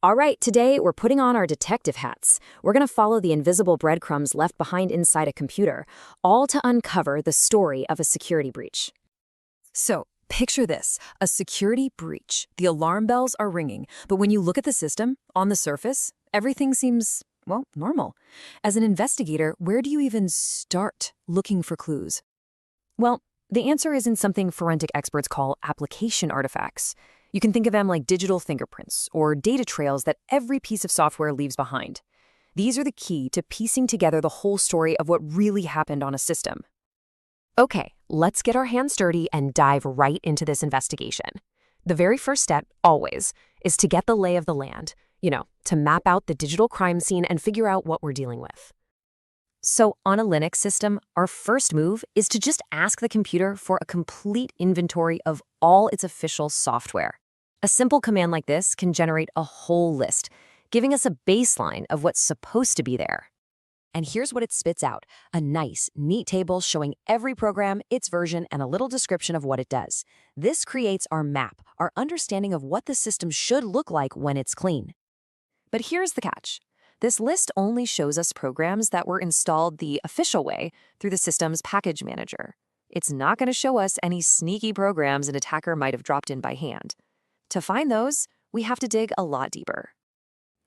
All right, today we're putting on our detective hats. We're going to follow the invisible breadcrumbs left behind inside a computer, all to uncover the story of a security breach. So, picture this, a security breach. The alarm bells are ringing, but when you look at the system, on the surface, everything seems, well, normal. As an investigator, where do you even start looking for clues? Well, the answer is in something forensic experts call application artifacts. You can think of them like digital fingerprints or data trails that every piece of software leaves behind. These are the key to piecing together the whole story of what really happened on a system. Okay, let's get our hands dirty and dive right into this investigation. The very first step, always, is to get the lay of the land, to map out the digital crime scene and figure out what we're dealing with. So on a Linux system, our first move is to just ask the computer for a complete inventory of all its official software. A simple command like this can generate a whole list, giving us a baseline of what's supposed to be there. And here's what it spits out, a nice, neat table showing every program, its version, and a little description of what it does. This creates our map, our understanding of what the system should look like when it's clean. But here's the catch. This list only shows us programs that were installed the official way through the system's package manager. It's not going to show us any sneaky programs an attacker might have dropped in by hand. To find those, we have to dig a lot deeper.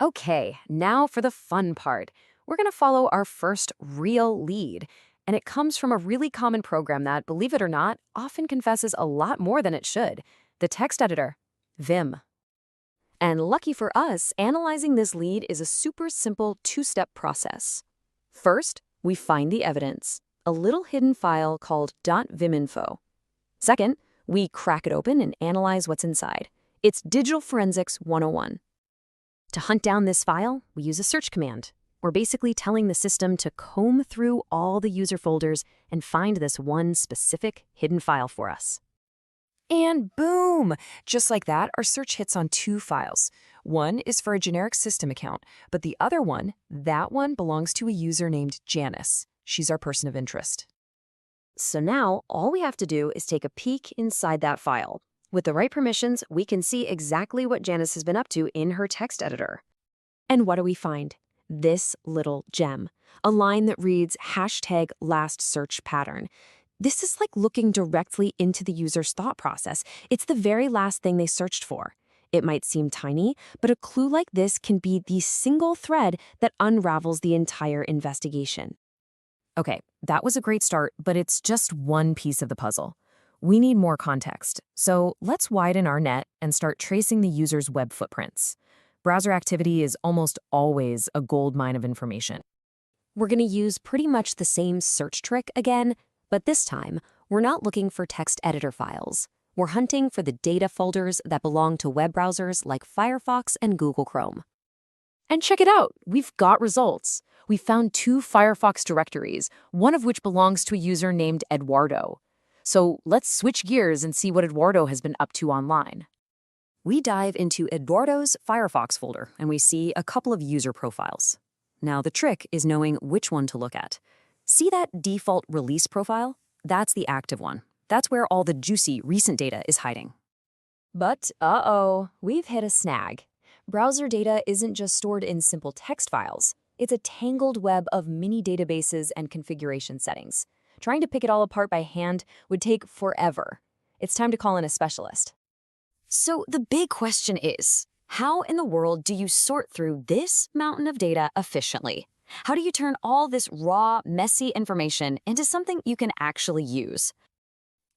Okay, now for the fun part. We're going to follow our first real lead, and it comes from a really common program that, believe it or not, often confesses a lot more than it should, the text editor, Vim. And lucky for us, analyzing this lead is a super simple two-step process. First, we find the evidence, a little hidden file called .viminfo. Second, we crack it open and analyze what's inside. It's Digital Forensics 101. To hunt down this file, we use a search command. We're basically telling the system to comb through all the user folders and find this one specific hidden file for us. And boom! Just like that, our search hits on two files. One is for a generic system account, but the other one, that one belongs to a user named Janice. She's our person of interest. So now, all we have to do is take a peek inside that file. With the right permissions, we can see exactly what Janice has been up to in her text editor. And what do we find? This little gem, a line that reads #last_search_pattern. This is like looking directly into the user's thought process. It's the very last thing they searched for. It might seem tiny, but a clue like this can be the single thread that unravels the entire investigation. Okay, that was a great start, but it's just one piece of the puzzle. We need more context, so let's widen our net and start tracing the user's web footprints. Browser activity is almost always a goldmine of information. We're going to use pretty much the same search trick again, but this time, we're not looking for text editor files. We're hunting for the data folders that belong to web browsers like Firefox and Google Chrome. And check it out, we've got results. We found 2 Firefox directories, one of which belongs to a user named Eduardo. So let's switch gears and see what Eduardo has been up to online. We dive into Eduardo's Firefox folder, and we see a couple of user profiles. Now, the trick is knowing which one to look at. See that default release profile? That's the active one. That's where all the juicy recent data is hiding. But, we've hit a snag. Browser data isn't just stored in simple text files. It's a tangled web of mini databases and configuration settings. Trying to pick it all apart by hand would take forever. It's time to call in a specialist. So the big question is, how in the world do you sort through this mountain of data efficiently? How do you turn all this raw, messy information into something you can actually use?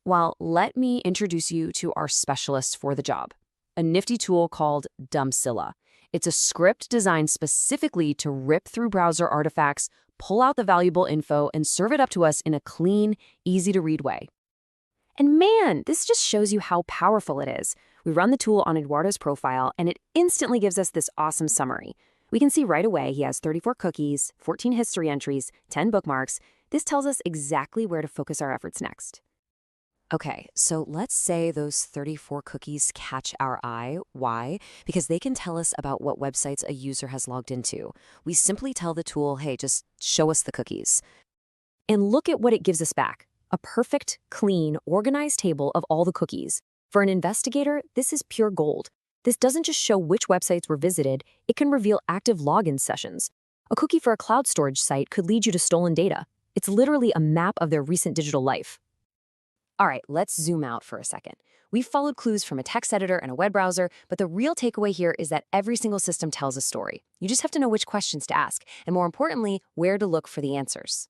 Well, let me introduce you to our specialist for the job, a nifty tool called Dumpzilla. It's a script designed specifically to rip through browser artifacts, pull out the valuable info, and serve it up to us in a clean, easy-to-read way. And man, this just shows you how powerful it is. We run the tool on Eduardo's profile, and it instantly gives us this awesome summary. We can see right away he has 34 cookies, 14 history entries, 10 bookmarks. This tells us exactly where to focus our efforts next. Okay, so let's say those 34 cookies catch our eye. Why? Because they can tell us about what websites a user has logged into. We simply tell the tool, hey, just show us the cookies. And look at what it gives us back. A perfect, clean, organized table of all the cookies. For an investigator, this is pure gold. This doesn't just show which websites were visited, it can reveal active login sessions. A cookie for a cloud storage site could lead you to stolen data. It's literally a map of their recent digital life. All right, let's zoom out for a second. We've followed clues from a text editor and a web browser, but the real takeaway here is that every single system tells a story. You just have to know which questions to ask, and more importantly, where to look for the answers.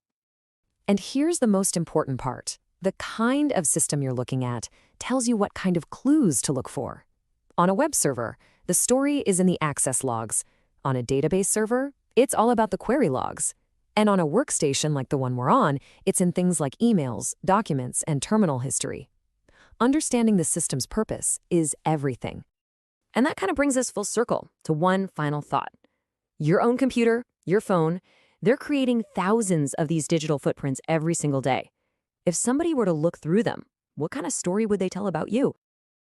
And here's the most important part. The kind of system you're looking at tells you what kind of clues to look for. On a web server, the story is in the access logs. On a database server, it's all about the query logs. And on a workstation like the one we're on, it's in things like emails, documents, and terminal history. Understanding the system's purpose is everything. And that kind of brings us full circle to one final thought. Your own computer, your phone, they're creating thousands of these digital footprints every single day. If somebody were to look through them, what kind of story would they tell about you?